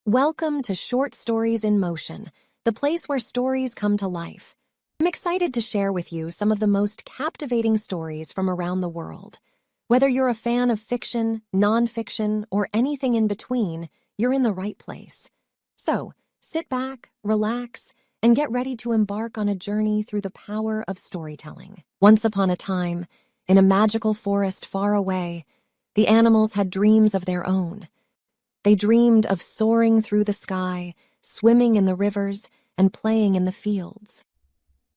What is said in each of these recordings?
Welcome to Short Stories in Motion, the place where stories come to life. I'm excited to share with you some of the most captivating stories from around the world. Whether you're a fan of fiction, nonfiction, or anything in between, you're in the right place. So, sit back, relax, and get ready to embark on a journey through the power of storytelling. Once upon a time, in a magical forest far away, the animals had dreams of their own. They dreamed of soaring through the sky, swimming in the rivers, and playing in the fields.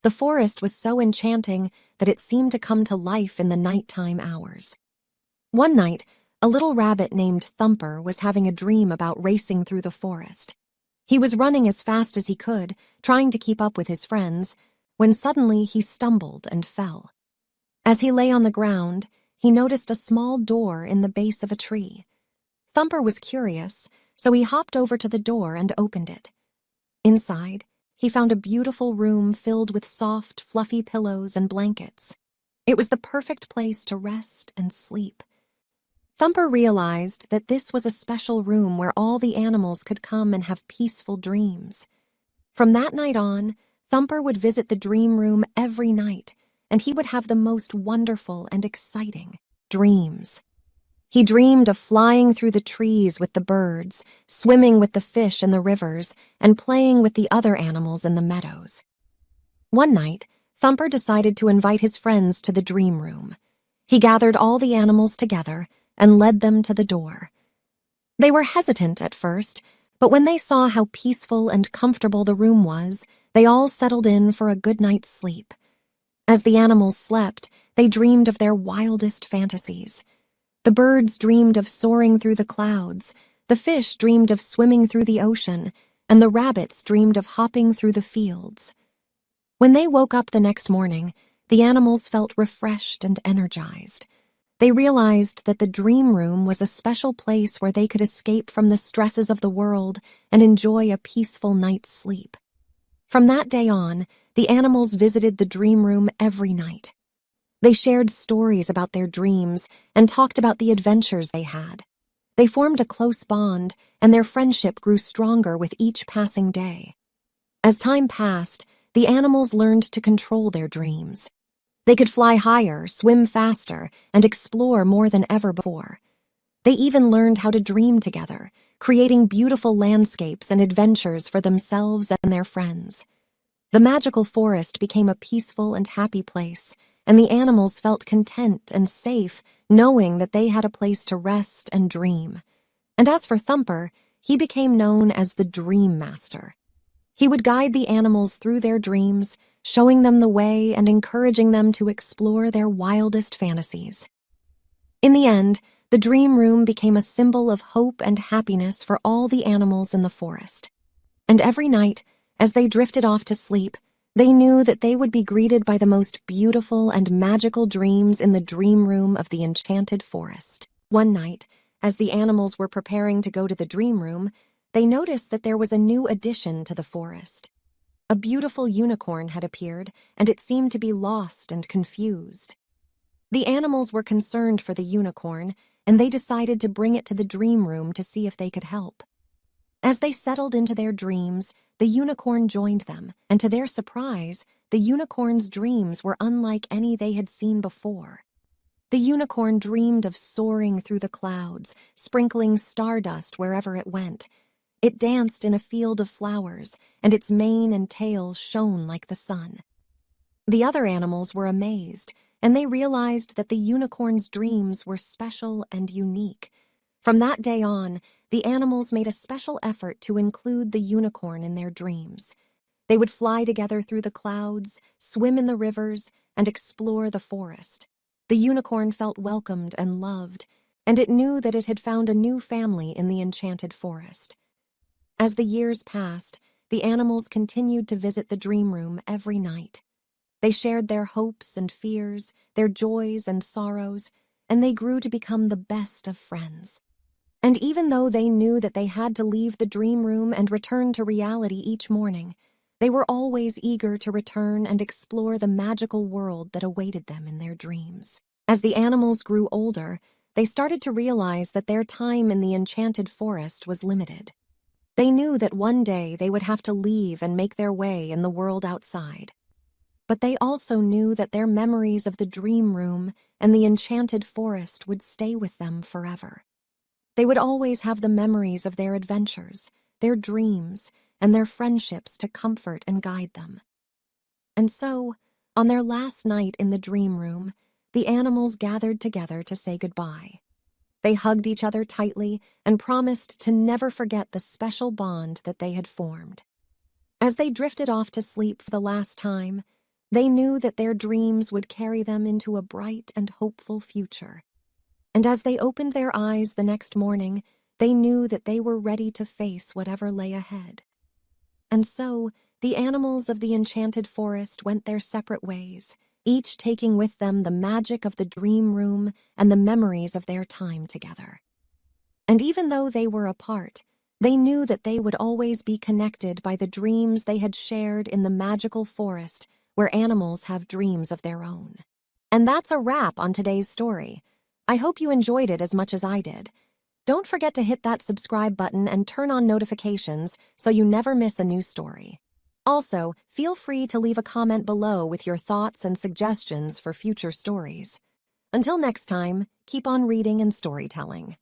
The forest was so enchanting that it seemed to come to life in the nighttime hours. One night, a little rabbit named Thumper was having a dream about racing through the forest. He was running as fast as he could, trying to keep up with his friends, when suddenly he stumbled and fell. As he lay on the ground, he noticed a small door in the base of a tree. Thumper was curious, so he hopped over to the door and opened it. Inside, he found a beautiful room filled with soft, fluffy pillows and blankets. It was the perfect place to rest and sleep. Thumper realized that this was a special room where all the animals could come and have peaceful dreams. From that night on, Thumper would visit the dream room every night, and he would have the most wonderful and exciting dreams. He dreamed of flying through the trees with the birds, swimming with the fish in the rivers, and playing with the other animals in the meadows. One night, Thumper decided to invite his friends to the dream room. He gathered all the animals together and led them to the door. They were hesitant at first, but when they saw how peaceful and comfortable the room was, they all settled in for a good night's sleep. As the animals slept, they dreamed of their wildest fantasies. The birds dreamed of soaring through the clouds, the fish dreamed of swimming through the ocean, and the rabbits dreamed of hopping through the fields. When they woke up the next morning, the animals felt refreshed and energized. They realized that the dream room was a special place where they could escape from the stresses of the world and enjoy a peaceful night's sleep. From that day on, the animals visited the dream room every night. They shared stories about their dreams and talked about the adventures they had. They formed a close bond, and their friendship grew stronger with each passing day. As time passed, the animals learned to control their dreams. They could fly higher, swim faster, and explore more than ever before. They even learned how to dream together, creating beautiful landscapes and adventures for themselves and their friends. The magical forest became a peaceful and happy place, and the animals felt content and safe knowing that they had a place to rest and dream. And as for Thumper, he became known as the Dream Master. He would guide the animals through their dreams, showing them the way and encouraging them to explore their wildest fantasies. In the end, the dream room became a symbol of hope and happiness for all the animals in the forest. And every night, as they drifted off to sleep, they knew that they would be greeted by the most beautiful and magical dreams in the dream room of the enchanted forest. One night, as the animals were preparing to go to the dream room, they noticed that there was a new addition to the forest. A beautiful unicorn had appeared, and it seemed to be lost and confused. The animals were concerned for the unicorn, and they decided to bring it to the dream room to see if they could help. As they settled into their dreams, the unicorn joined them, and to their surprise, the unicorn's dreams were unlike any they had seen before. The unicorn dreamed of soaring through the clouds, sprinkling stardust wherever it went. It danced in a field of flowers, and its mane and tail shone like the sun. The other animals were amazed, and they realized that the unicorn's dreams were special and unique. From that day on, the animals made a special effort to include the unicorn in their dreams. They would fly together through the clouds, swim in the rivers, and explore the forest. The unicorn felt welcomed and loved, and it knew that it had found a new family in the enchanted forest. As the years passed, the animals continued to visit the dream room every night. They shared their hopes and fears, their joys and sorrows, and they grew to become the best of friends. And even though they knew that they had to leave the dream room and return to reality each morning, they were always eager to return and explore the magical world that awaited them in their dreams. As the animals grew older, they started to realize that their time in the enchanted forest was limited. They knew that one day they would have to leave and make their way in the world outside. But they also knew that their memories of the dream room and the enchanted forest would stay with them forever. They would always have the memories of their adventures, their dreams, and their friendships to comfort and guide them. And so, on their last night in the dream room, the animals gathered together to say goodbye. They hugged each other tightly and promised to never forget the special bond that they had formed. As they drifted off to sleep for the last time, they knew that their dreams would carry them into a bright and hopeful future. And as they opened their eyes the next morning, they knew that they were ready to face whatever lay ahead. And so, the animals of the enchanted forest went their separate ways, each taking with them the magic of the dream room and the memories of their time together. And even though they were apart, they knew that they would always be connected by the dreams they had shared in the magical forest where animals have dreams of their own. And that's a wrap on today's story. I hope you enjoyed it as much as I did. Don't forget to hit that subscribe button and turn on notifications so you never miss a new story. Also, feel free to leave a comment below with your thoughts and suggestions for future stories. Until next time, keep on reading and storytelling.